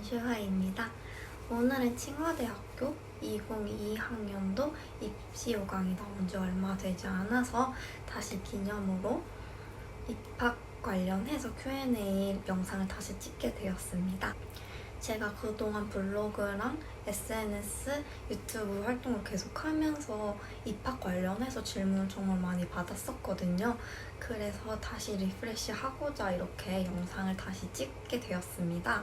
슈하입니다. 오늘은 칭화대학교 2022학년도 입시 요강이 나온 지 얼마 되지 않아서 다시 기념으로 입학 관련해서 Q&A 영상을 다시 찍게 되었습니다. 제가 그동안 블로그랑 SNS, 유튜브 활동을 계속하면서 입학 관련해서 질문을 정말 많이 받았었거든요. 그래서 다시 리프레시하고자 이렇게 영상을 다시 찍게 되었습니다.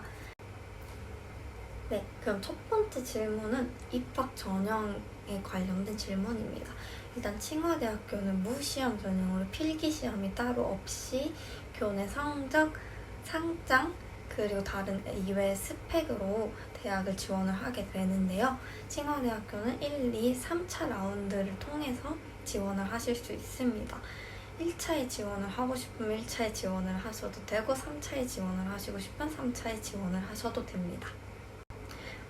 네, 그럼 첫 번째 질문은 입학 전형에 관련된 질문입니다. 일단 칭화대학교는 무시험 전형으로 필기시험이 따로 없이 교내 성적, 상장, 그리고 다른 이외의 스펙으로 대학을 지원을 하게 되는데요. 칭화대학교는 1, 2, 3차 라운드를 통해서 지원을 하실 수 있습니다. 1차에 지원을 하고 싶으면 1차에 지원을 하셔도 되고 3차에 지원을 하시고 싶으면 3차에 지원을 하셔도 됩니다.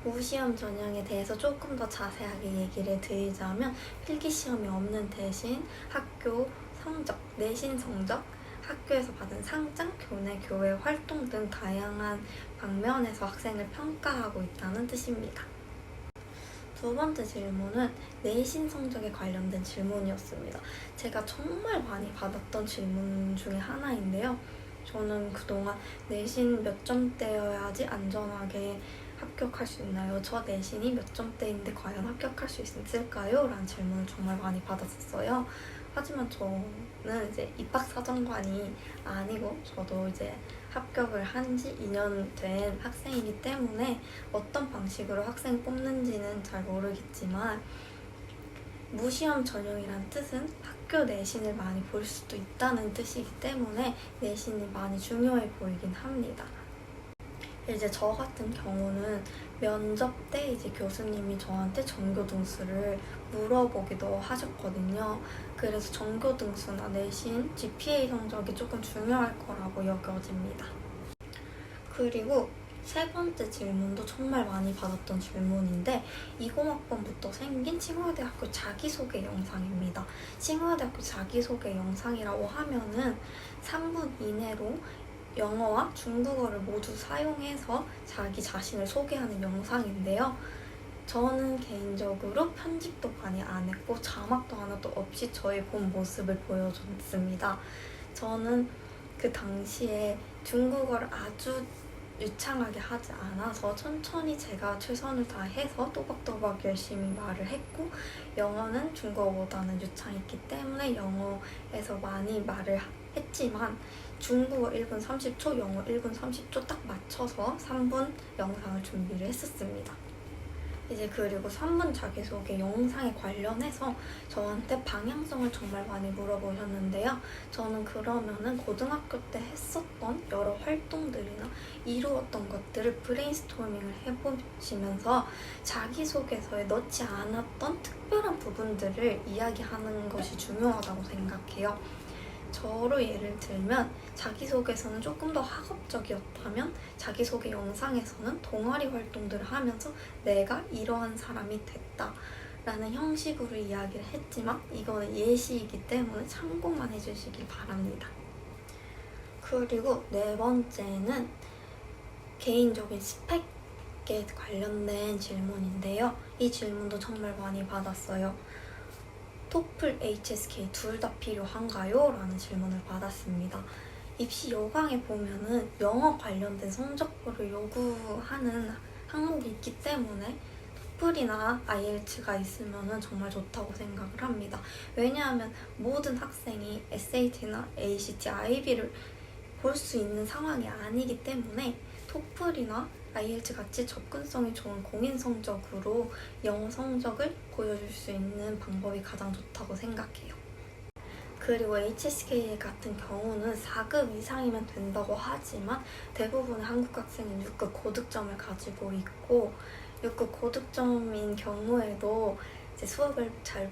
무시험 전형에 대해서 조금 더 자세하게 얘기를 드리자면 필기시험이 없는 대신 학교 성적, 내신 성적, 학교에서 받은 상장, 교내 교회 활동 등 다양한 방면에서 학생을 평가하고 있다는 뜻입니다. 두 번째 질문은 내신 성적에 관련된 질문이었습니다. 제가 정말 많이 받았던 질문 중에 하나인데요. 저는 그동안 내신 몇 점대여야지 안전하게 합격할 수 있나요? 저 내신이 몇 점대인데 과연 합격할 수 있을까요? 라는 질문을 정말 많이 받았었어요. 하지만 저는 이제 입학사정관이 아니고 저도 이제 합격을 한 지 2년 된 학생이기 때문에 어떤 방식으로 학생 뽑는지는 잘 모르겠지만 무시험 전형이란 뜻은 학교 내신을 많이 볼 수도 있다는 뜻이기 때문에 내신이 많이 중요해 보이긴 합니다. 이제 저 같은 경우는 면접 때 이제 교수님이 저한테 전교등수를 물어보기도 하셨거든요. 그래서 전교등수나 내신, GPA 성적이 조금 중요할 거라고 여겨집니다. 그리고 세 번째 질문도 정말 많이 받았던 질문인데 20학번부터 생긴 칭화대학교 자기소개 영상입니다. 칭화대학교 자기소개 영상이라고 하면은 3분 이내로 영어와 중국어를 모두 사용해서 자기 자신을 소개하는 영상인데요. 저는 개인적으로 편집도 많이 안 했고 자막도 하나도 없이 저의 본 모습을 보여줬습니다. 저는 그 당시에 중국어를 아주 유창하게 하지 않아서 천천히 제가 최선을 다해서 또박또박 열심히 말을 했고 영어는 중국어보다는 유창했기 때문에 영어에서 많이 말을 했지만 중국어 1분 30초, 영어 1분 30초 딱 맞춰서 3분 영상을 준비를 했었습니다. 이제 그리고 3분 자기소개 영상에 관련해서 저한테 방향성을 정말 많이 물어보셨는데요. 저는 그러면은 고등학교 때 했었던 여러 활동들이나 이루었던 것들을 브레인스토밍을 해보시면서 자기소개서에 넣지 않았던 특별한 부분들을 이야기하는 것이 중요하다고 생각해요. 저로 예를 들면 자기소개서는 조금 더 학업적이었다면 자기소개 영상에서는 동아리 활동들을 하면서 내가 이러한 사람이 됐다 라는 형식으로 이야기를 했지만 이거는 예시이기 때문에 참고만 해주시길 바랍니다. 그리고 네 번째는 개인적인 스펙에 관련된 질문인데요. 이 질문도 정말 많이 받았어요. 토플, HSK 둘 다 필요한가요? 라는 질문을 받았습니다. 입시 요강에 보면은 영어 관련된 성적표를 요구하는 항목이 있기 때문에 토플이나 IELTS가 있으면 정말 좋다고 생각을 합니다. 왜냐하면 모든 학생이 SAT나 ACT, IB를 볼 수 있는 상황이 아니기 때문에 토플이나 IELTS 같이 접근성이 좋은 공인 성적으로 영어 성적을 보여줄 수 있는 방법이 가장 좋다고 생각해요. 그리고 HSK 같은 경우는 4급 이상이면 된다고 하지만 대부분의 한국 학생은 6급 고득점을 가지고 있고 6급 고득점인 경우에도 이제 수업을 잘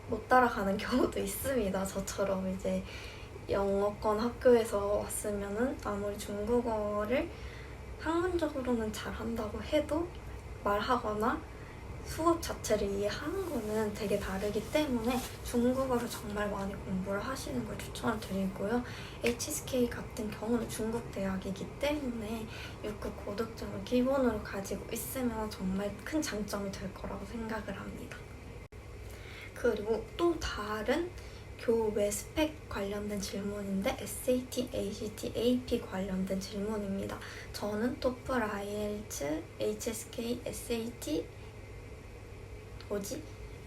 못 따라가는 경우도 있습니다. 저처럼 이제 영어권 학교에서 왔으면은 아무리 중국어를 학문적으로는 잘한다고 해도 말하거나 수업 자체를 이해하는 거는 되게 다르기 때문에 중국어를 정말 많이 공부를 하시는 걸 추천을 드리고요. HSK 같은 경우는 중국 대학이기 때문에 6급 고득점을 기본으로 가지고 있으면 정말 큰 장점이 될 거라고 생각을 합니다. 그리고 또 다른 교외 스펙 관련된 질문인데 SAT, ACT, AP 관련된 질문입니다. 저는 토플, IELTS, HSK, SAT,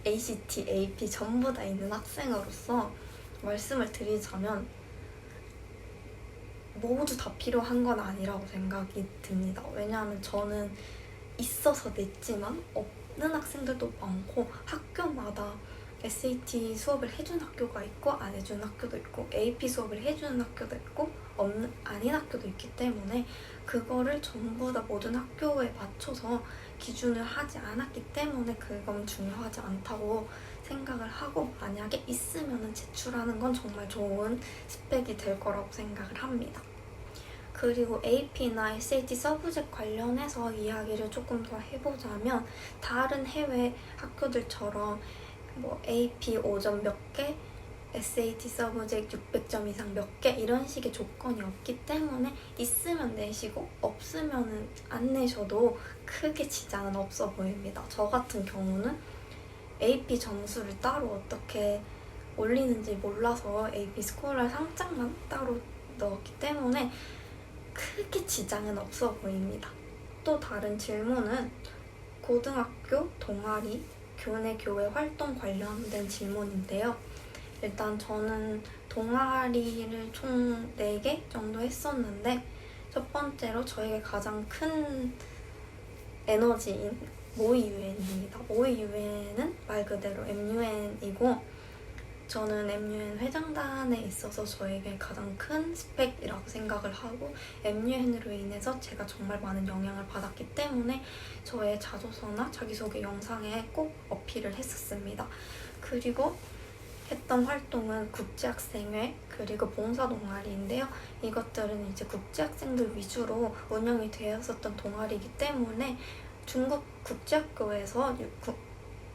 ACT, AP 전부 다 있는 학생으로서 말씀을 드리자면 모두 다 필요한 건 아니라고 생각이 듭니다. 왜냐하면 저는 있어서 냈지만 없는 학생들도 많고 학교마다 SAT 수업을 해준 학교가 있고 안 해준 학교도 있고 AP 수업을 해주는 학교도 있고 아닌 학교도 있기 때문에 그거를 전부 다 모든 학교에 맞춰서 기준을 하지 않았기 때문에 그건 중요하지 않다고 생각을 하고 만약에 있으면 제출하는 건 정말 좋은 스펙이 될 거라고 생각을 합니다. 그리고 AP나 SAT 서브젝트 관련해서 이야기를 조금 더 해보자면 다른 해외 학교들처럼 AP 5점 몇 개, SAT 서브젝트 600점 이상 몇 개 이런 식의 조건이 없기 때문에 있으면 내시고 없으면 안 내셔도 크게 지장은 없어 보입니다. 저 같은 경우는 AP 점수를 따로 어떻게 올리는지 몰라서 AP 스코어 상장만 따로 넣었기 때문에 크게 지장은 없어 보입니다. 또 다른 질문은 고등학교 동아리 교내 교회 활동 관련된 질문인데요. 일단 저는 동아리를 총 4개 정도 했었는데 첫 번째로 저에게 가장 큰 에너지인 모의유엔입니다. 모의유엔은 말 그대로 MUN이고 저는 MUN 회장단에 있어서 저에게 가장 큰 스펙이라고 생각을 하고 MUN으로 인해서 제가 정말 많은 영향을 받았기 때문에 저의 자소서나 자기소개 영상에 꼭 어필을 했었습니다. 그리고 했던 활동은 국제학생회 그리고 봉사동아리인데요. 이것들은 이제 국제학생들 위주로 운영이 되었었던 동아리이기 때문에 중국 국제학교에서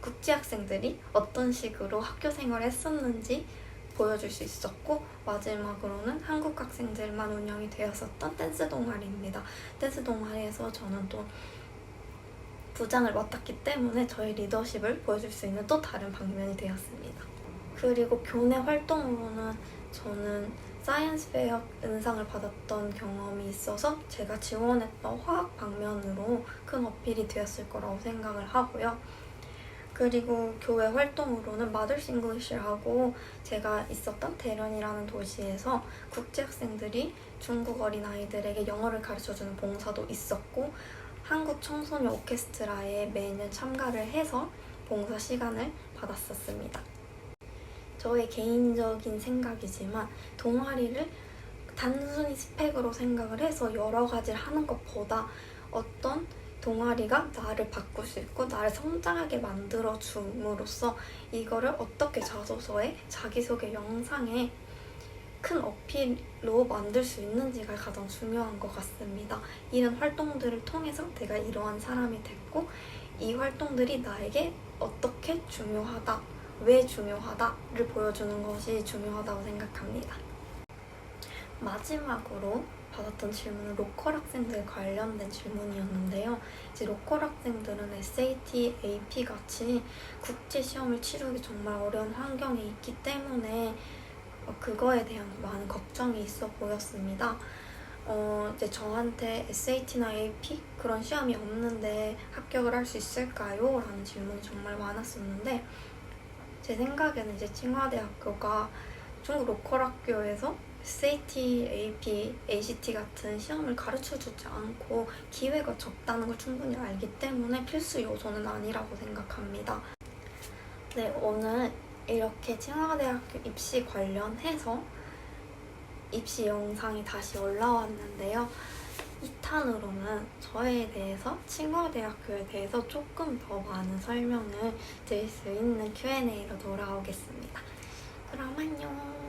국제학생들이 어떤 식으로 학교 생활을 했었는지 보여줄 수 있었고 마지막으로는 한국 학생들만 운영이 되었었던 댄스 동아리입니다. 댄스 동아리에서 저는 또 부장을 맡았기 때문에 저의 리더십을 보여줄 수 있는 또 다른 방면이 되었습니다. 그리고 교내 활동으로는 저는 사이언스 페어 은상을 받았던 경험이 있어서 제가 지원했던 화학 방면으로 큰 어필이 되었을 거라고 생각을 하고요. 그리고 교회 활동으로는 마더스 잉글리시라고 제가 있었던 대련이라는 도시에서 국제학생들이 중국 어린아이들에게 영어를 가르쳐주는 봉사도 있었고 한국 청소년 오케스트라에 매년 참가를 해서 봉사 시간을 받았었습니다. 저의 개인적인 생각이지만 동아리를 단순히 스펙으로 생각을 해서 여러 가지를 하는 것보다 어떤 동아리가 나를 바꿀 수 있고 나를 성장하게 만들어줌으로써 이거를 어떻게 자소서에 자기소개 영상에 큰 어필로 만들 수 있는지가 가장 중요한 것 같습니다. 이런 활동들을 통해서 내가 이러한 사람이 됐고 이 활동들이 나에게 어떻게 중요하다, 왜 중요하다를 보여주는 것이 중요하다고 생각합니다. 마지막으로 받았던 질문은 로컬 학생들 관련된 질문이었는데요. 이제 로컬 학생들은 SAT, AP 같이 국제 시험을 치르기 정말 어려운 환경에 있기 때문에 그거에 대한 많은 걱정이 있어 보였습니다. 이제 저한테 SAT나 AP 그런 시험이 없는데 합격을 할 수 있을까요? 라는 질문이 정말 많았었는데 제 생각에는 이제 칭화대학교가 중국 로컬 학교에서 SAT, AP, ACT 같은 시험을 가르쳐주지 않고 기회가 적다는 걸 충분히 알기 때문에 필수 요소는 아니라고 생각합니다. 네, 오늘 이렇게 칭화대학교 입시 관련해서 입시 영상이 다시 올라왔는데요. 2탄으로는 저에 대해서 칭화대학교에 대해서 조금 더 많은 설명을 드릴 수 있는 Q&A로 돌아오겠습니다. 그럼 안녕!